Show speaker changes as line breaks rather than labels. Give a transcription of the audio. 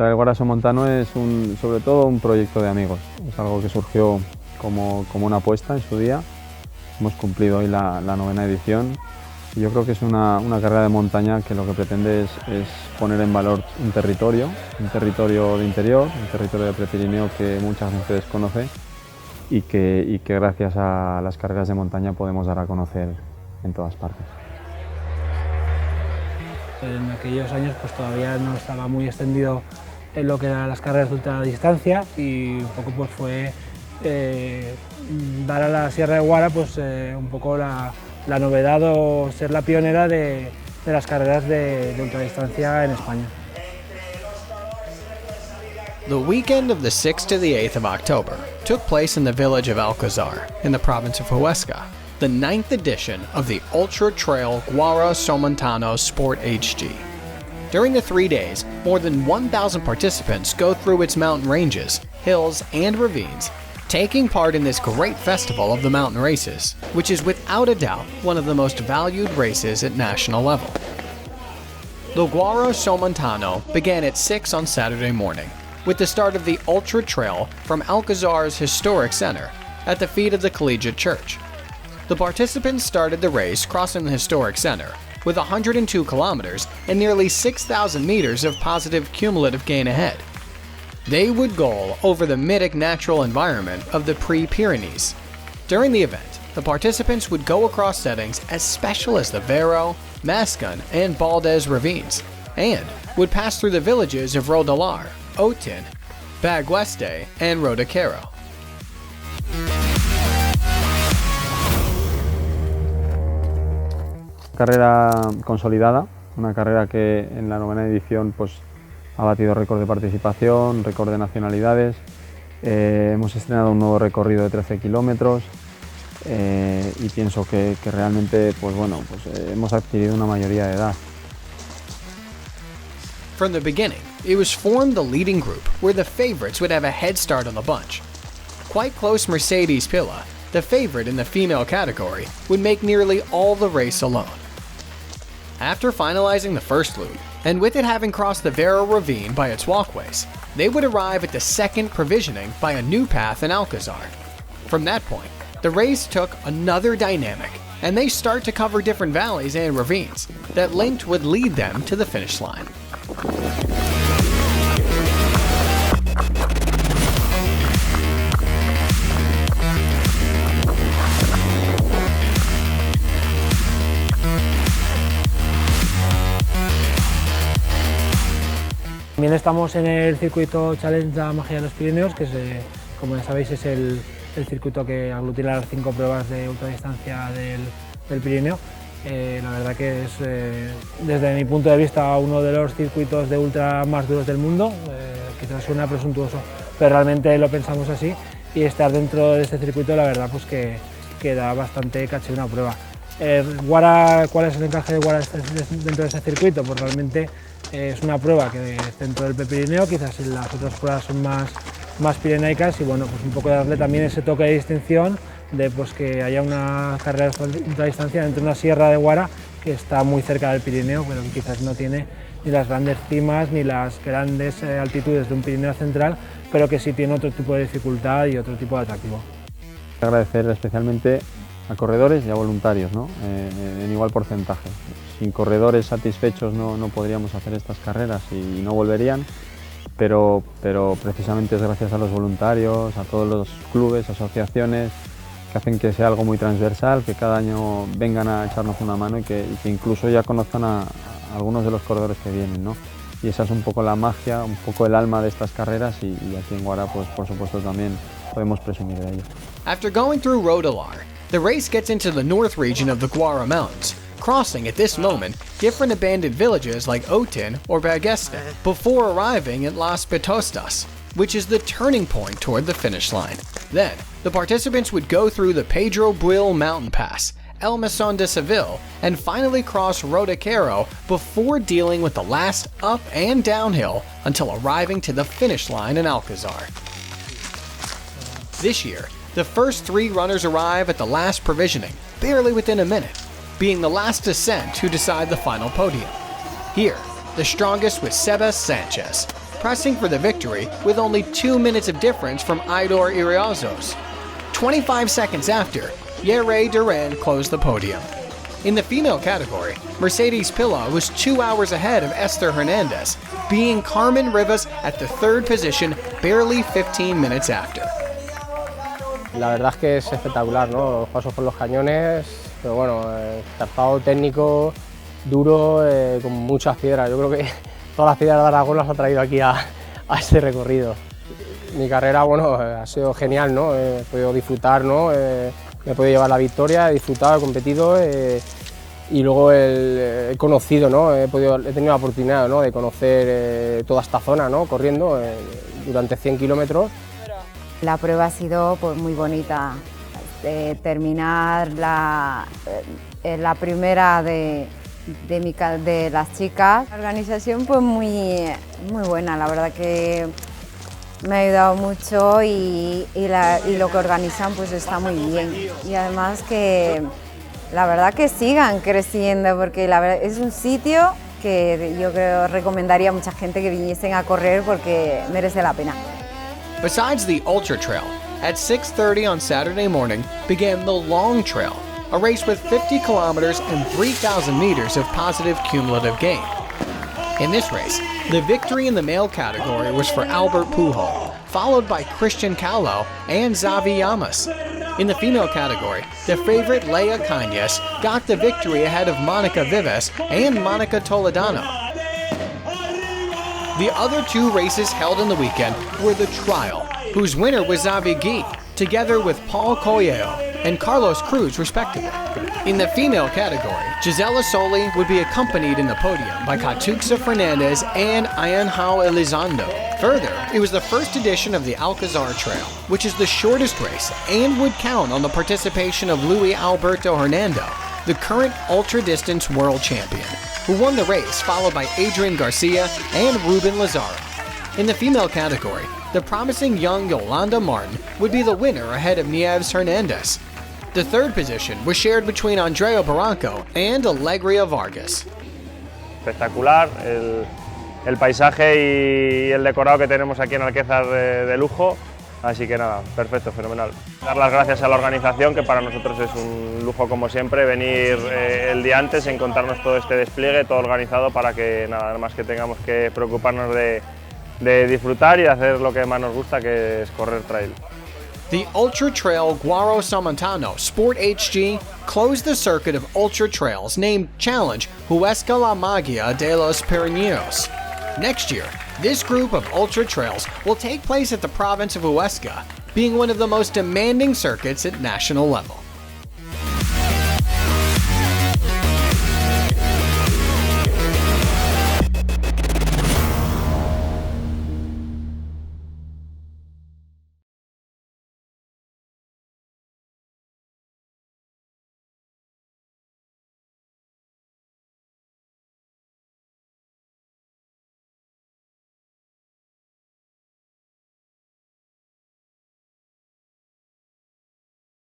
montar el GUARA Somontano es sobre todo un proyecto de amigos. Es algo que surgió como una apuesta en su día. Hemos cumplido hoy la 9ª edición y yo creo que es una carrera de montaña que lo que pretende es poner en valor un territorio de interior, un territorio de Prepirineo que mucha gente desconoce y que gracias a las carreras de montaña podemos dar a conocer en todas partes.
En aquellos años pues todavía no estaba muy extendido en lo que eran las carreras de ultradistancia y un poco pues fue dar a la Sierra de Guara pues un poco la novedad o ser la pionera de las carreras de ultradistancia en España.
The weekend of the 6th to the 8th of October took place in the village of Alcazar in the province of Huesca, the 9th edition of the Ultra Trail GUARA Somontano Sport HG. During the 3 days, more than 1,000 participants go through its mountain ranges, hills, and ravines, taking part in this great festival of the mountain races, which is without a doubt one of the most valued races at national level. The GUARA Somontano began at 6 on Saturday morning, with the start of the Ultra Trail from Alcazar's historic center at the feet of the Collegiate Church. The participants started the race crossing the historic center with 102 kilometers and nearly 6,000 meters of positive cumulative gain ahead. They would goal over the mythic natural environment of the Pre-Pyrenees. During the event, the participants would go across settings as special as the Vero, Mascon, and Baldez ravines, and would pass through the villages of Rodalar, Otin, Bagueste, and Rodaquero.
Carrera consolidada, una carrera que en la 9ª edición pues, ha batido récord de participación, récord de nacionalidades. Hemos estrenado un nuevo recorrido de 13 kilómetros y pienso que realmente pues, hemos adquirido una mayoría de edad.
From the beginning, it was formed the leading group where the favorites would have a head start on the bunch. Quite close Mercedes Pilla, the favorite in the female category, would make nearly all the race alone. After finalizing the first loop, and with it having crossed the Vero ravine by its walkways, they would arrive at the second provisioning by a new path in Alcazar. From that point, the race took another dynamic, and they start to cover different valleys and ravines that linked would lead them to the finish line.
También estamos en el circuito Challenge La Magia de los Pirineos, que como ya sabéis es el circuito que aglutina las 5 pruebas de ultradistancia del Pirineo. La verdad que es, desde mi punto de vista, uno de los circuitos de ultra más duros del mundo. Quizás suena presuntuoso, pero realmente lo pensamos así, y estar dentro de este circuito, la verdad pues que da bastante caché una prueba. ¿Cuál es el encaje de GUARA dentro de este circuito? Pues realmente es una prueba que es dentro del Prepirineo, quizás las otras pruebas son más pirenaicas, y bueno, pues un poco darle también ese toque de distinción de pues que haya una carrera de ultradistancia dentro de una sierra de GUARA que está muy cerca del Pirineo, pero que quizás no tiene ni las grandes cimas ni las grandes altitudes de un Pirineo central, pero que sí tiene otro tipo de dificultad y otro tipo de atractivo.
Agradecer especialmente a corredores y a voluntarios, ¿no? En igual porcentaje. Sin corredores satisfechos no podríamos hacer estas carreras y no volverían, pero precisamente es gracias a los voluntarios, a todos los clubes, asociaciones, que hacen que sea algo muy transversal, que cada año vengan a echarnos una mano y que incluso ya conozcan a algunos de los corredores que vienen, ¿no? Y esa es un poco la magia, un poco el alma de estas carreras, y aquí en GUARA pues por supuesto también podemos presumir de ello.
After going through Rodalar, the race gets into the north region of the GUARA Mountains, crossing at this moment different abandoned villages like Otin or Bageste, before arriving at Las Pitostas, which is the turning point toward the finish line. Then, the participants would go through the Pedro Buil mountain pass, El Mesón de Seville, and finally cross Rodaquero before dealing with the last up and downhill until arriving to the finish line in Alcazar. This year, the first 3 runners arrive at the last provisioning, barely within a minute, being the last descent who decide the final podium. Here, the strongest was Sebas Sanchez, pressing for the victory with only 2 minutes of difference from Idor Iriazos. 25 seconds after, Yere Duran closed the podium. In the female category, Mercedes Pilla was 2 hours ahead of Esther Hernandez, beating Carmen Rivas at the third position barely 15 minutes after.
La verdad es que es espectacular, ¿no? Los pasos por los cañones, pero bueno, tarzado técnico, duro, con muchas piedras. Yo creo que todas las piedras de Aragón las ha traído aquí a este recorrido. Mi carrera, bueno, ha sido genial, ¿no? He podido disfrutar, ¿no? Me he podido llevar la victoria, he disfrutado, he competido y luego he conocido, ¿no? He tenido la oportunidad, ¿no? De conocer toda esta zona, ¿no? Corriendo durante 100 kilómetros.
La prueba ha sido pues, muy bonita. Terminar la primera de las chicas. La organización pues muy buena, la verdad que me ha ayudado mucho y lo que organizan pues está muy bien. Y además que la verdad que sigan creciendo porque la verdad es un sitio que yo creo recomendaría a mucha gente que viniesen a correr porque merece la pena.
Besides the Ultra Trail, at 6:30 on Saturday morning began the Long Trail, a race with 50 kilometers and 3,000 meters of positive cumulative gain. In this race, the victory in the male category was for Albert Pujol, followed by Christian Callo and Xavi Llamas. In the female category, the favorite Leia Cañas got the victory ahead of Monica Vives and Monica Toledano. The other 2 races held in the weekend were the Trial, whose winner was Xavi Guy, together with Paul Coelho and Carlos Cruz respectively. In the female category, Gisela Soli would be accompanied in the podium by Catuxa Fernandez and Ayanhao Elizondo. Further, it was the first edition of the Alcazar Trail, which is the shortest race and would count on the participation of Luis Alberto Hernando, the current ultra-distance world champion, who won the race followed by Adrian Garcia and Ruben Lazaro. In the female category, the promising young Yolanda Martin would be the winner ahead of Nieves Hernandez. The third position was shared between Andrea Barranco and Alegria Vargas.
Espectacular, el paisaje y el decorado que tenemos aquí en Alquezar de lujo, así que nada, perfecto, fenomenal. Dar las gracias a la organización, que para nosotros es un lujo como siempre, venir el día antes, encontrarnos todo este despliegue, todo organizado para que nada más que tengamos que preocuparnos de disfrutar y de hacer lo que más nos gusta, que es correr trail.
The Ultra Trail GUARA Somontano Sport HG closed the circuit of ultra trails named Challenge Huesca la Magia de los Pirineos. Next year, this group of ultra trails will take place at the province of Huesca, being one of the most demanding circuits at national level.